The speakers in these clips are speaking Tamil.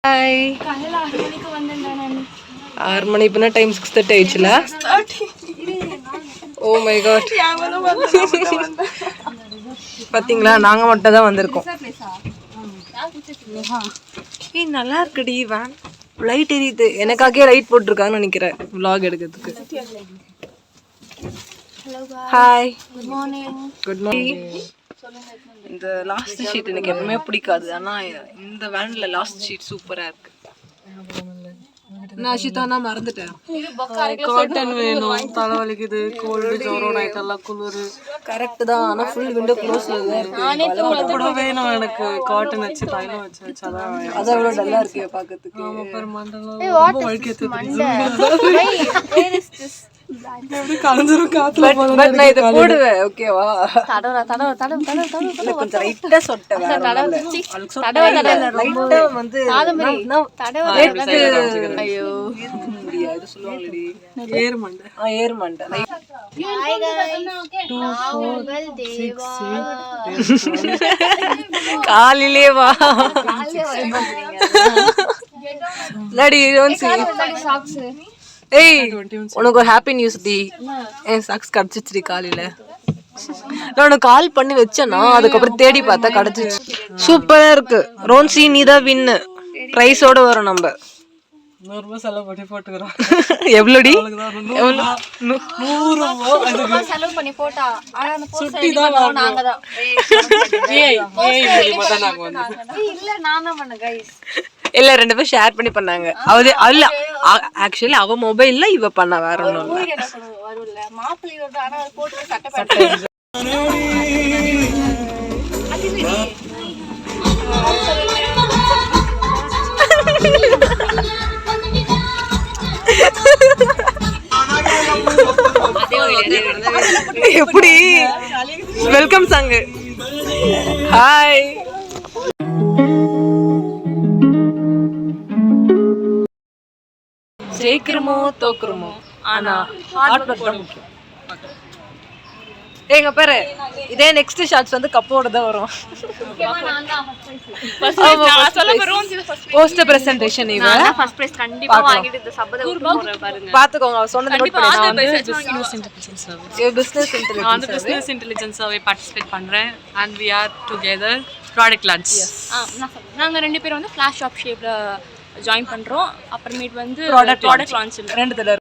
ஹாய். 6 மணி இப்போ டைம் 6:30 ஆயிடுச்சுல. Oh my God. பாத்தீங்களா, நாங்க மட்டும் தான் வந்திருக்கோம். ஏய் நல்லா இருக்குடி வேன். லைட் எரியுது. எனக்காகவே லைட் போட்டிருக்காங்கன்னு நினைக்கிறேன் vlog எடுக்கிறதுக்கு. Hi. Good morning. Good morning. இந்த லாஸ்ட் ஷீட் எனக்கு எப்பவுமே பிடிக்காது, ஆனா இந்த வேன்ல லாஸ்ட் ஷீட் சூப்பரா இருக்கு. நான் அஷிதானா மறந்துட்டேன். காட்டன் வேணும், தலைவலிக்குது, கோல்டு ஜோரம், நைட் எல்லாம் குளிரு. கரெக்ட் தான், ஆனா ஃபுல் விண்டோ க்ளோஸ்ல தான் இருக்கு. கூட வேணும் எனக்கு காட்டன் வச்சு தைலம் வச்சு வச்சாதான் அதை விட நல்லா இருக்கு பாக்கிறதுக்கு. ஆமா பர் மண்டலம் ரொம்ப வலிக்குது. கலந்துரும் காத்துல போறது. பட் நான் இத போடுவேன், ஓகேவா? தடவ கொஞ்சம் லைட்டா சொட்டேன். லைட்டா வந்து ஐயோ முடியாது சொல்லுவாங்கடி. ஏர் மண்டை. ஏர் மண்டை. காலிலே வா. Lady socks. ஏய் உனக்கு ஒரு ஹாப்பி நியூஸ் டி. என் சாக்ஸ் கிடைச்சிச்சு காலையில. நான் உனக்கு கால் பண்ணி வச்சேன்னா அதுக்கப்புறம் தேடி பார்த்தா கிடைச்சிச்சு. சூப்பரா இருக்கு. ரோன்சி நீ தான் வின்னு. பிரைஸோட வரும். நம்ம 100 ரூபாய் செலவு பண்ணி போட்டுக்கிறோம். எவ்வளோடி? 100 ரூபாய் செலவு பண்ணி போட்டா ஆனா அந்த போஸ்ட் நாங்க தான். ஏய் இல்ல நான் தான் பண்ணேன் गाइस. இல்ல 2 பேரும் ஷேர் பண்ணி பண்ணாங்க. அது இல்ல ஆக்சுவலி அவ மொபைல்ல இவ பண்ணா, வேற ஒண்ணும் இல்ல. வரல மாப்பிள்ளை வருது, ஆனா அது போட்டு சட்டை எப்படி வெல்கம் சாங். ஹாய். ஜெயிக்கிறோமோ தோக்குறோமோ, ஆனா ஹார்ட் ஒர்க் தான் முக்கியம். எங்க பாரு, இதே நெக்ஸ்ட் ஷாட்ஸ் வந்து கப்போட தான் வரும். போஸ்டர் பிரசன்டேஷன் இவ ஃபர்ஸ்ட் பிரைஸ் கண்டிப்பா வாங்கிட்டு இந்த சபத ஊர் பாருங்க. பாத்துக்கோங்க, அவ சொன்னது நோட் பண்ணி. நான் பிசினஸ் இன்டெலிஜென்ஸ் சர்வே பார்ட்டிசிபேட் பண்றேன். and we are together product launch. நாங்க 2 பேரும் வந்து ஃபிளாஷ் ஷாப் ஷேப்ல ஜாயின் பண்றோம். அப்புறமேட் வந்து ப்ராடக்ட் லான்ச் ரெண்டு தடவை.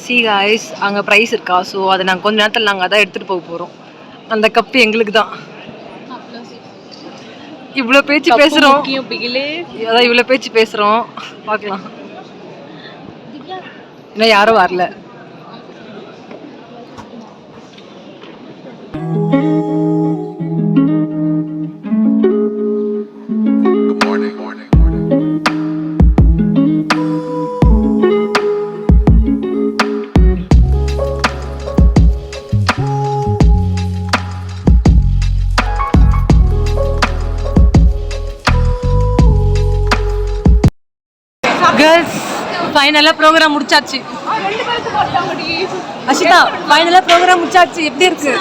சி गाइस, அங்க பிரைஸ் இருக்கா? ஸோ அதை நாங்கள் கொஞ்ச நேரத்தில் நாங்கள் அதான் எடுத்துகிட்டு போக போகிறோம். அந்த கப்பு எங்களுக்கு தான். இவ்வளோ பேச்சு பேசுகிறோம், அதான் இவ்வளோ பேச்சு பேசுகிறோம். பார்க்கலாம், இன்னும் யாரும் வரல. ஃபைனலா ப்ரோக்ராம் முடிச்சாச்சு. அஷிதா, ஃபைனலா ப்ரோக்ராம் முடிச்சாச்சு. எப்படி இருக்கு?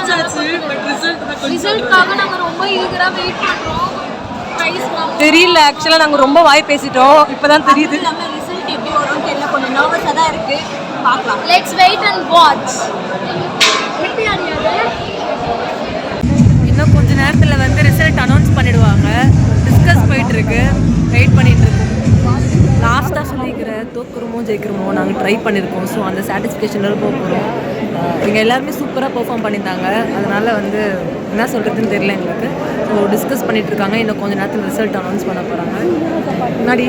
ரிசல்ட்காக நாங்க ரொம்ப ஈகரா வெயிட் பண்றோம். தெரியல, ஆக்சுவலா நாங்க ரொம்ப வாய் பேசிட்டோம். இப்பதான் தெரியுது நம்ம ரிசல்ட் எப்படி வரும்னு தெரியல. கொஞ்சம் நர்வஸா தான் இருக்கு. பார்க்கலாம். Let's wait and watch. இன்னும் கொஞ்ச நேரத்துல வந்து ரிசல்ட் அனௌன்ஸ் பண்ணிடுவாங்க. டிஸ்கஸ் போயிட்டு இருக்கு, வெயிட் பண்ணிட்டு இருக்கோம். லாஸ்ட்டாக சொல்லிக்கிற தோக்குறோமோ ஜெயிக்கிறோமோ நாங்கள் ட்ரை பண்ணியிருக்கோம். ஸோ அந்த சாட்டிஸ்ஃபேக்ஷனில் போக போகிறோம். இவங்க எல்லாருமே சூப்பராக பெர்ஃபார்ம் பண்ணியிருந்தாங்க. அதனால் வந்து என்ன சொல்கிறதுன்னு தெரியல எங்களுக்கு. ஸோ டிஸ்கஸ் பண்ணிகிட்ருக்காங்க. இன்னும் கொஞ்சம் நேரத்தில் ரிசல்ட் அனௌன்ஸ் பண்ண போகிறாங்க. முன்னாடி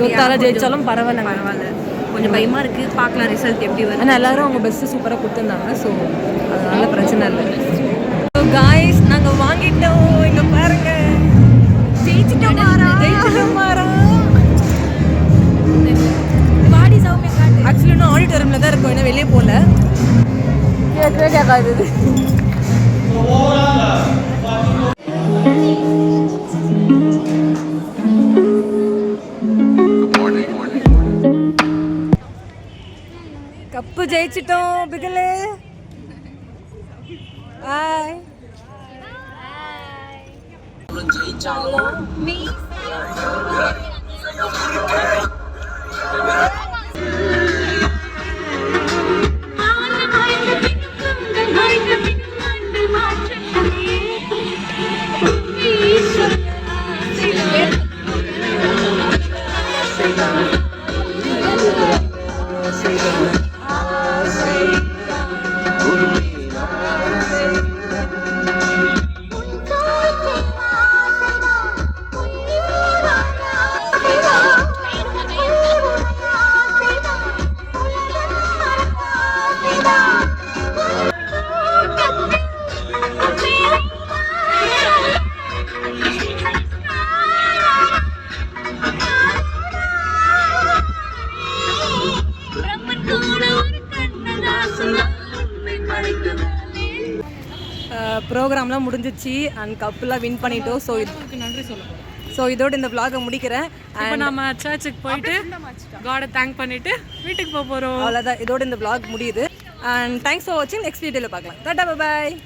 தோத்தாலும் ஜெயித்தாலும் பரவாயில்ல. கொஞ்சம் பயமாக இருக்குது. பார்க்கலாம் ரிசல்ட் எப்படி வரும். ஆனால் எல்லோரும் அவங்க பெஸ்ட்டு சூப்பராக கொடுத்துருந்தாங்க. ஸோ அதனால பிரச்சனை இல்லை. ஸோ காய்ஸ், நாங்கள் வாங்கிட்டோம். இங்கே பாருங்கள், ஜெயிச்சிட்டோம். ஆக்சுவலி இன்னும் ஆடிட்டோரியமில் தான் இருக்கும், இன்னும் வெளியே போகல. கேட்காது. ஜெயிச்சிட்டோம் பிகிலே. ஹாய். ப்ரோக்ராம்லாம் முடிஞ்சிச்சு அண்ட் கப்பெல்லாம் வின் பண்ணிட்டோம். ஸோ இதுக்கு நன்றி சொல்லுங்கள். ஸோ இதோட இந்த vlog-ஐ முடிக்கிறேன். இப்போ நம்ம சர்ச்சுக்கு போயிட்டு காடை தேங்க் பண்ணிவிட்டு வீட்டுக்கு போக போகிறோம். அவ்வளோதான், இதோட இந்த vlog முடியுது. அண்ட் தேங்க்ஸ் ஃபார் வாட்சிங். நெக்ஸ்ட் வீடியோவில் பார்க்கலாம். டாடா பாய்.